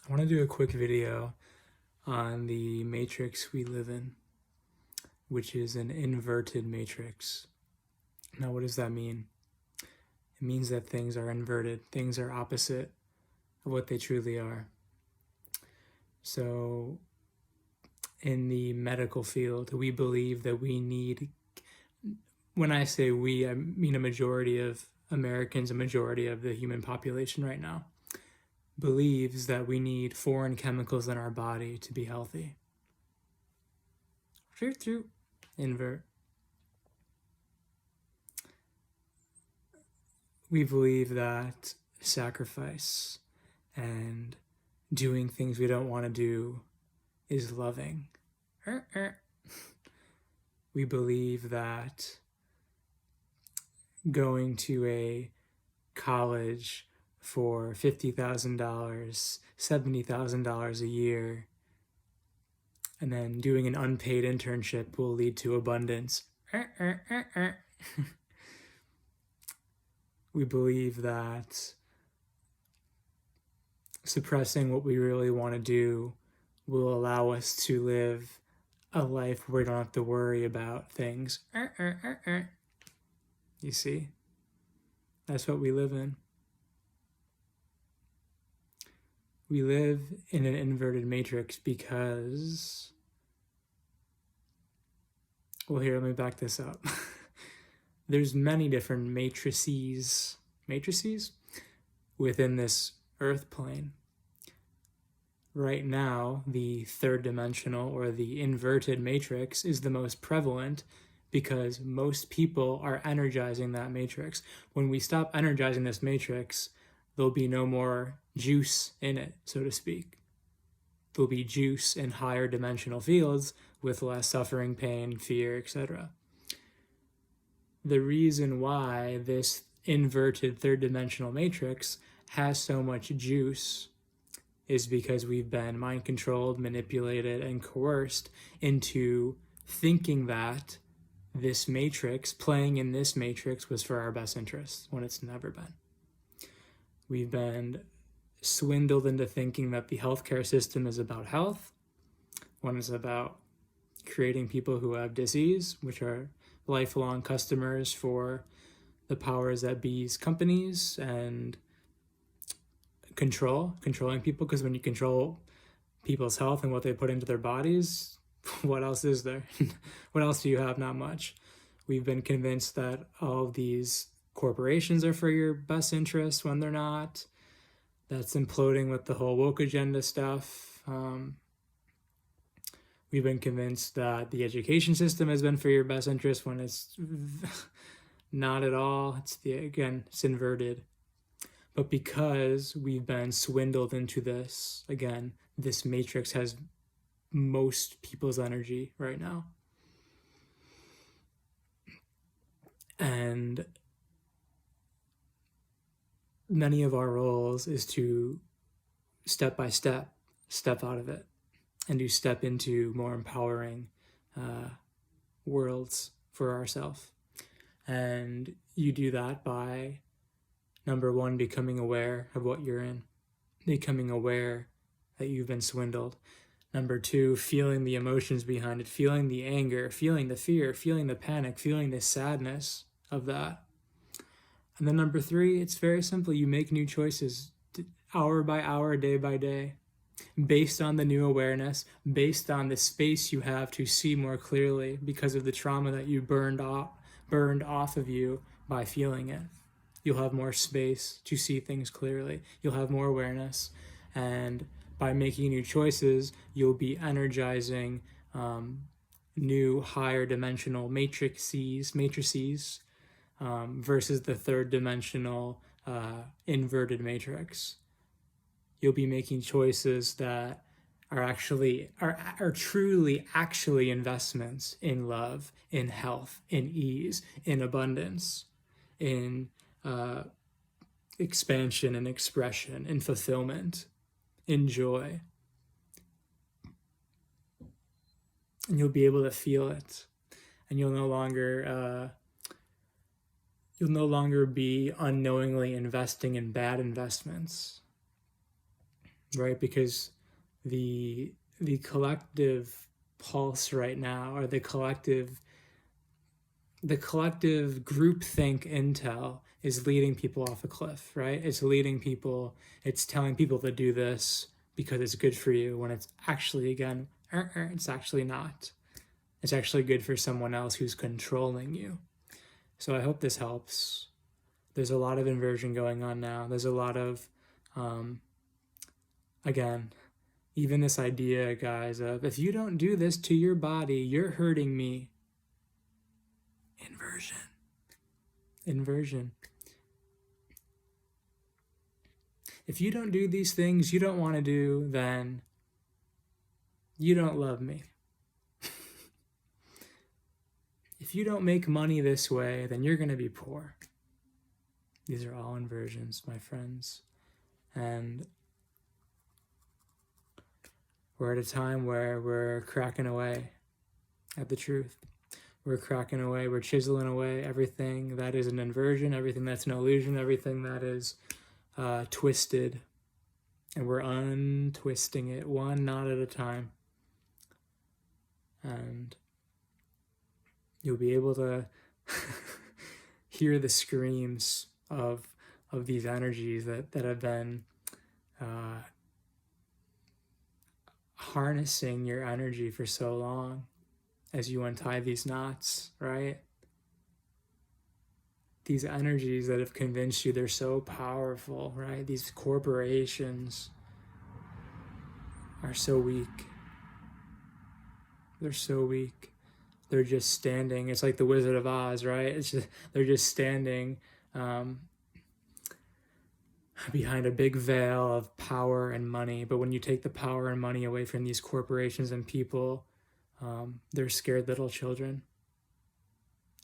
I want to do a quick video on the matrix we live in, which is an inverted matrix. Now, what does that mean? It means that things are inverted, things are opposite of what they truly are. So, in the medical field, we believe that we need, when I say we, I mean a majority of Americans, a majority of the human population right now, believes that we need foreign chemicals in our body to be healthy. Invert. We believe that sacrifice and doing things we don't want to do is loving. We believe that going to a college for $50,000, $70,000 a year, and then doing an unpaid internship will lead to abundance. We believe that suppressing what we really want to do will allow us to live a life where we don't have to worry about things. You see? That's what we live in. We live in an inverted matrix because... Well, here, let me back this up. There's many different matrices within this earth plane. Right now, the third dimensional or the inverted matrix is the most prevalent because most people are energizing that matrix. When we stop energizing this matrix, there'll be no more juice in it, so to speak. There'll be juice in higher dimensional fields with less suffering, pain, fear, etc. The reason why this inverted third dimensional matrix has so much juice is because we've been mind controlled, manipulated, and coerced into thinking that this matrix, playing in this matrix, was for our best interests when it's never been. We've been swindled into thinking that the healthcare system is about health, when it's about creating people who have disease, which are lifelong customers for the powers that be's companies, and controlling people, because when you control people's health and what they put into their bodies, what else is there? What else do you have? Not much. We've been convinced that all of these corporations are for your best interests when they're not. That's imploding with the whole woke agenda stuff. We've been convinced that the education system has been for your best interest when it's not at all. It's inverted. But because we've been swindled into this, again, this matrix has most people's energy right now. And many of our roles is to step by step out of it and to step into more empowering worlds for ourselves. And you do that by, number one, becoming aware of what you're in, becoming aware that you've been swindled. Number two, feeling the emotions behind it, feeling the anger, feeling the fear, feeling the panic, feeling the sadness of that. And then number three, it's very simple. You make new choices hour by hour, day by day, based on the new awareness, based on the space you have to see more clearly because of the trauma that you burned off of you by feeling it. You'll have more space to see things clearly. You'll have more awareness. And by making new choices, you'll be energizing new higher dimensional matrices versus the third dimensional inverted matrix. You'll be making choices that are truly actually investments in love, in health, in ease, in abundance, in expansion and expression, in fulfillment, in joy. And you'll be able to feel it, and you'll no longer be unknowingly investing in bad investments. right? Because the collective pulse right now, or the collective groupthink intel is leading people off a cliff, right? It's leading people, it's telling people to do this because it's good for you, when it's actually, again, it's actually not. It's actually good for someone else who's controlling you. So I hope this helps. There's a lot of inversion going on now. There's a lot of, again, even this idea, guys, of if you don't do this to your body, you're hurting me. Inversion. If you don't do these things you don't want to do, then you don't love me. If you don't make money this way, then you're going to be poor. These are all inversions, my friends. And we're at a time where we're cracking away at the truth. We're cracking away, we're chiseling away everything that is an inversion, everything that's an illusion, everything that is twisted. And we're untwisting it, one knot at a time. And you'll be able to hear the screams of these energies that have been harnessing your energy for so long as you untie these knots, right? These energies that have convinced you they're so powerful, right? These corporations are so weak. They're so weak. They're just standing. It's like the Wizard of Oz, right? They're just standing behind a big veil of power and money. But when you take the power and money away from these corporations and people, they're scared little children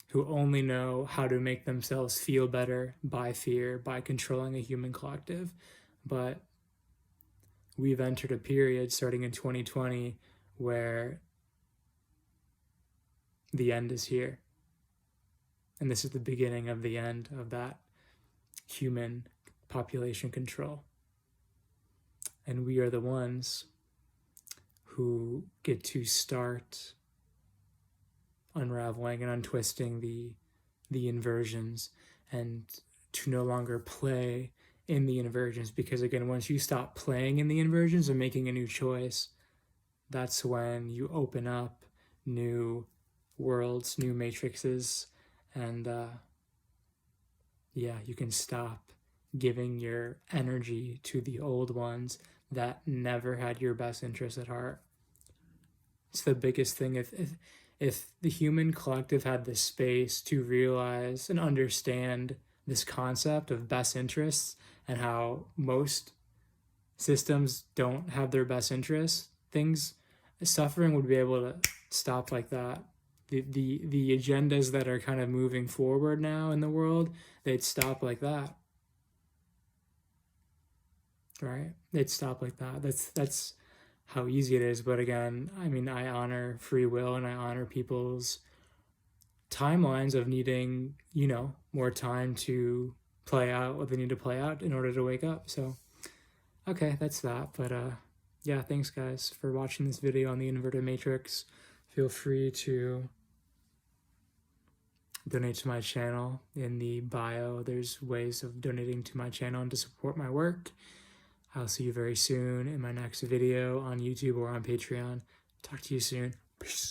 who only know how to make themselves feel better by fear, by controlling a human collective. But we've entered a period starting in 2020 where the end is here. And this is the beginning of the end of that human population control. And we are the ones who get to start unraveling and untwisting the inversions, and to no longer play in the inversions. Because again, once you stop playing in the inversions and making a new choice, that's when you open up new worlds, new matrices, and you can stop giving your energy to the old ones that never had your best interest at heart. It's the biggest thing. If the human collective had the space to realize and understand this concept of best interests and how most systems don't have their best interests, suffering would be able to stop like that. The agendas that are kind of moving forward now in the world, they'd stop like that. Right? They'd stop like that. That's how easy it is. But again, I mean, I honor free will, and I honor people's timelines of needing, more time to play out what they need to play out in order to wake up. So, okay, that's that. But yeah, thanks guys for watching this video on the inverted matrix. Feel free to donate to my channel. In the bio, there's ways of donating to my channel and to support my work. I'll see you very soon in my next video on YouTube or on Patreon. Talk to you soon. Peace.